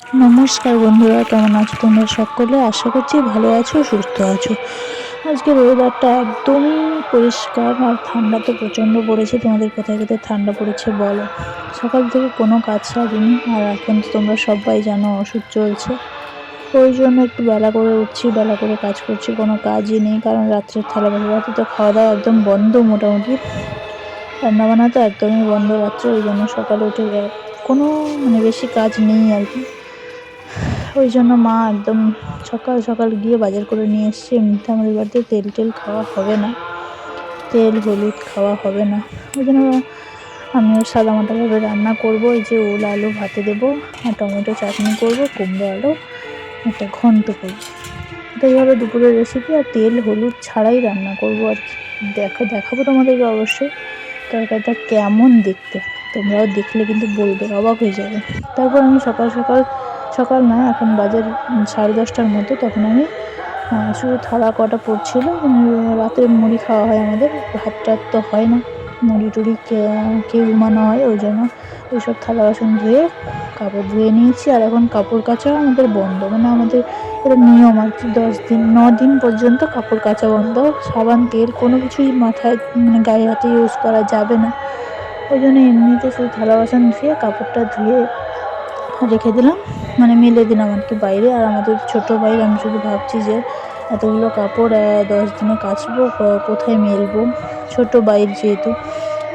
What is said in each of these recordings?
নমস্কার বন্ধুরা, কেমন আছো তোমরা সকলে? আশা করছি ভালো আছো, সুস্থ আছো। আজকের ওয়েদারটা একদমই পরিষ্কার আর ঠান্ডা তো প্রচণ্ড পড়েছে। তোমাদের কোথায় কোথায় ঠান্ডা পড়েছে বলো। সকাল থেকে কোনো কাজ সারিনি, আর এখন তো তোমরা সবাই জানো ওষুধ চলছে, ওই জন্য একটু বেলা করে উঠছি, বেলা করে কাজ করছি। কোনো কাজই নেই, কারণ রাত্রের থালা বাসা, রাতে তো খাওয়া দাওয়া একদম বন্ধ, মোটামুটি রান্নাবান্না তো একদমই বন্ধ রাত্রে। ওই জন্য সকালে উঠে কোনো বেশি কাজ নেই আর কি। ওই জন্য মা একদম সকাল সকাল গিয়ে বাজার করে নিয়ে এসছে। এমনিতে আমাদের বাড়িতে তেল খাওয়া হবে না, তেল হলুদ খাওয়া হবে না। ওই জন্য আমিও সাদামাটাভাবে রান্না করব। এই যে ওল আলু ভাতে দেবো, আর টমেটো চাটনি করব, কুমড়ো আলু একটা ঘন্ট করব। এটাই হবে দুপুরের রেসিপি, আর তেল হলুদ ছাড়াই রান্না করব আর কি। দেখাবো তোমাদেরকে অবশ্যই তরকারিটা কেমন দেখতে। তোমরাও দেখলে কিন্তু বলবে, অবাক হয়ে যাবে। তারপর আমি সকাল সকাল, সকাল না, এখন বাজে 10:30টার মতো, তখন আমি শুধু থালা কটা পড়ছিল। রাতে মুড়ি খাওয়া হয় আমাদের, ভাত টাত তো হয় না, মুড়ি টুড়ি খেয়ে ঘুমানো হয়। ওই জন্য ওইসব থালা বাসন ধুয়ে কাপড় ধুয়ে নিয়েছি। আর এখন কাপড় কাচা আমাদের বন্ধ, আমাদের এটা নিয়ম আর কি। 9 দিন পর্যন্ত কাপড় কাচা বন্ধ। সাবান তেল কোনো কিছুই মাথায় গায়ে হাতে ইউজ করা যাবে না। ওই জন্য এমনিতে শুধু থালা বাসন ধুয়ে কাপড়টা ধুয়ে রেখে দিলাম, মেলে দিলাম আর কি বাইরে। আর আমাদের ছোট ভাই, আমি শুধু ভাবছি যে এতগুলো কাপড় 10 দিনে কাচবো, কোথায় মেলবো। ছোট বাইর যেহেতু,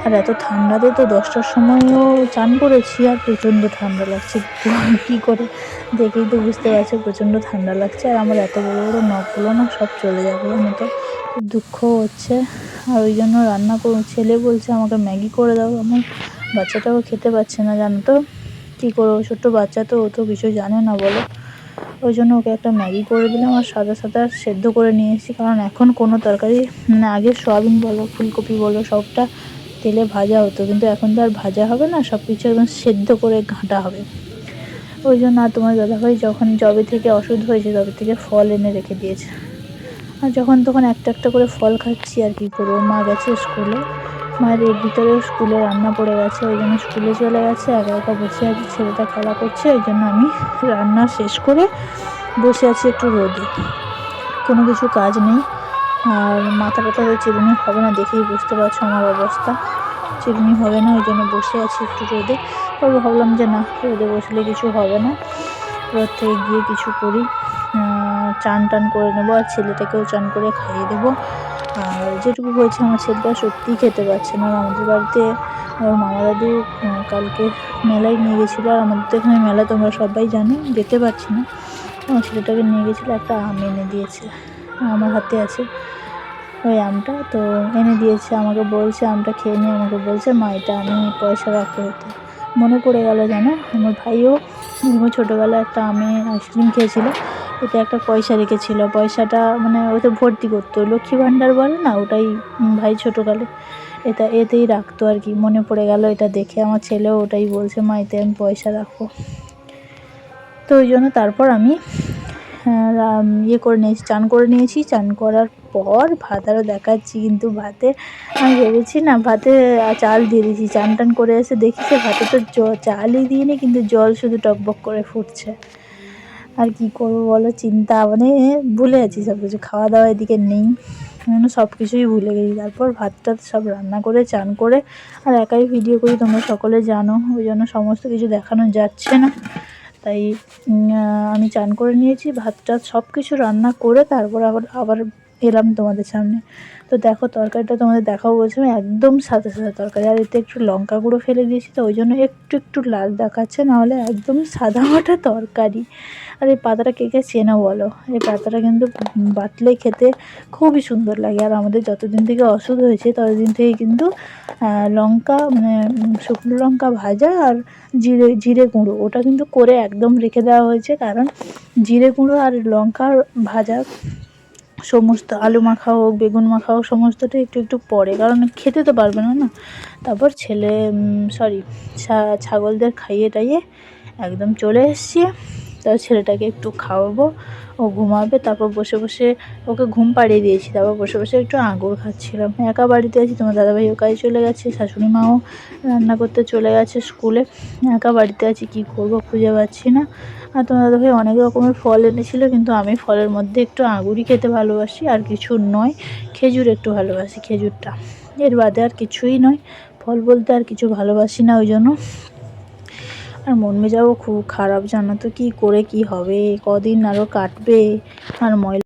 আর এত ঠান্ডাতে তো 10টার সময়ও চান করেছি, আর প্রচণ্ড ঠান্ডা লাগছে। কী করে, দেখেই তো বুঝতে পারছো প্রচণ্ড ঠান্ডা লাগছে। আর আমার এত বড় বড় নখগুলো না সব চলে যাবে, তো খুব দুঃখ হচ্ছে। আর ওই জন্য রান্না ছেলে বলছে আমাকে ম্যাগি করে দাও। আমার বাচ্চাটাও খেতে পাচ্ছে না, জানো তো। কী করবো, ছোট্ট বাচ্চা তো, ও তো কিছু জানে না বলো। ওই জন্য ওকে একটা ম্যাগি করে দিলাম, আর সাদা সাদা সেদ্ধ করে নিয়ে এসেছি। কারণ এখন কোনো তরকারি, আগে সয়াবিন বলো ফুলকপি বলো সবটা তেলে ভাজা হতো, কিন্তু এখন তো আর ভাজা হবে না, সব কিছু একদম সেদ্ধ করে ঘাঁটা হবে। ওই জন্য। আর তোমার দাদাভাই যখন যবে থেকে অসুখ হয়েছে তবে থেকে ফল এনে রেখে দিয়েছে, আর যখন তখন একটা একটা করে ফল খাচ্ছি। আর কি করবো, মা গেছে স্কুলে, মায়ের এর ভিতরেও স্কুলে রান্না পড়ে গেছে। ওই জন্য স্কুলে চলে গেছে, একা একা বসে আছে, ছেলেটা খেলা করছে। ওই জন্য আমি রান্না শেষ করে বসে আছি একটু রোদে, কোনো কিছু কাজ নেই। আর মাথা ব্যথা তো চিরুনি হবে না, দেখেই বুঝতে পারছো আমার অবস্থা, চিরুনি হবে না। ওই জন্য বসে আছি একটু রোদে। তবে ভাবলাম যে না, রোদে বসলে কিছু হবে না, রোদ থেকে গিয়ে কিছু করি, চান টান করে নেবো, আর ছেলেটাকেও চান করে খাইয়ে দেবো। আর যেটুকু হয়েছে, আমার ছেলেটা সত্যিই খেতে পারছে না। আর আমাদের বাড়িতে আমার মামা দাদু কালকে মেলায় নিয়ে গেছিলো, আর আমাদের তো এখানে মেলা তোমরা সবাই জানো, যেতে পারছি না। আমার ছেলেটাকে নিয়ে গেছিলো, একটা আম এনে দিয়েছে, আমার হাতে আছে ওই আমটা, তো এনে দিয়েছে। আমাকে বলছে আমটা খেয়ে নিয়ে, আমাকে বলছে মা এটা আমি পয়সা রাখতে হতো। মনে পড়ে গেল জানো, আমার ভাইও ছোটোবেলায় একটা আমের আইসক্রিম খেয়েছিল, এতে একটা পয়সা রেখেছিল। পয়সাটা ওতে ভর্তি করতো, লক্ষ্মী ভাণ্ডার বলে না, ওটাই ভাই ছোটোকালে এতেই রাখতো আর কি। মনে পড়ে গেল এটা দেখে, আমার ছেলেও ওটাই বলছে মা এতে আমি পয়সা রাখবো। তো ওই জন্য তারপর আমি ইয়ে করে নিয়েছি, চান করে নিয়েছি। চান করার পর ভাত আরও দেখাচ্ছি, কিন্তু ভাতে আমি ভেবেছি না, ভাতে চাল দিয়ে দিয়েছি। চান টান করে এসে দেখি যে ভাতে তো চালই দিইনি, কিন্তু জল শুধু টকবক করে ফুটছে। আর কি করবো বলো, চিন্তা, ভুলে আছি সব কিছু, খাওয়া দাওয়া এদিকে নেই, সব কিছুই ভুলে গেছি। তারপর ভাতটা সব রান্না করে চান করে, আর একাই ভিডিও করি তোমরা সকলে জানো, ওই জন্য সমস্ত কিছু দেখানো যাচ্ছে না। তাই আমি চান করে নিয়েছি, ভাতটা সব কিছু রান্না করে তারপর আবার এলাম তোমাদের সামনে। তো দেখো তরকারিটা তোমাদের দেখাবো বলছিলাম, একদম সাদা সাদা তরকারি। আর এতে একটু লঙ্কা গুঁড়ো ফেলে দিয়েছি, তো ওই জন্য একটু একটু লাল দেখাচ্ছে, নাহলে একদম সাদামাটা তরকারি। আর এই পাতাটা কে কে চেনো বলো, এই পাতাটা কিন্তু বাটলে খেতে খুবই সুন্দর লাগে। আর আমাদের যতদিন থেকে অসুখ হয়েছে ততদিন থেকে কিন্তু লঙ্কা, শুকনো লঙ্কা ভাজা আর জিরে গুঁড়ো, ওটা কিন্তু করে একদম রেখে দেওয়া হয়েছে। কারণ জিরে গুঁড়ো আর লঙ্কা ভাজা সমস্ত, আলু মাখা হোক বেগুন মাখা হোক, সমস্তটা একটু একটু পরে, কারণ খেতে তো পারবে না না। তারপর ছাগলদের খাইয়ে টাইয়ে একদম চলে এসেছি। তারপর ছেলেটাকে একটু খাওয়াবো, ও ঘুমাবে, তারপর বসে বসে ওকে ঘুম পাড়িয়ে দিয়েছি, তারপর বসে বসে একটু আঙুর খাচ্ছিলাম। একা বাড়িতে আছি, তোমার দাদাভাইও কাজে চলে গেছে, শাশুড়ি মাও রান্না করতে চলে গেছে স্কুলে, একা বাড়িতে আছি, কি করব খুঁজে পাচ্ছি না। আর তোমার দাদাভাই অনেক রকমের ফল এনেছিল, কিন্তু আমি ফলের মধ্যে একটু আঙুরই খেতে ভালোবাসি, আর কিছু নয়। খেজুর একটু ভালোবাসি, খেজুরটা, এর বাদে আর কিছুই নয়। ফল বলতে আর কিছু ভালোবাসি না, ওই জন্য। আর মন মেজাজও খুব খারাপ, জানো তো, কী করে কী হবে, কদিন আরও কাটবে। আর ময়লা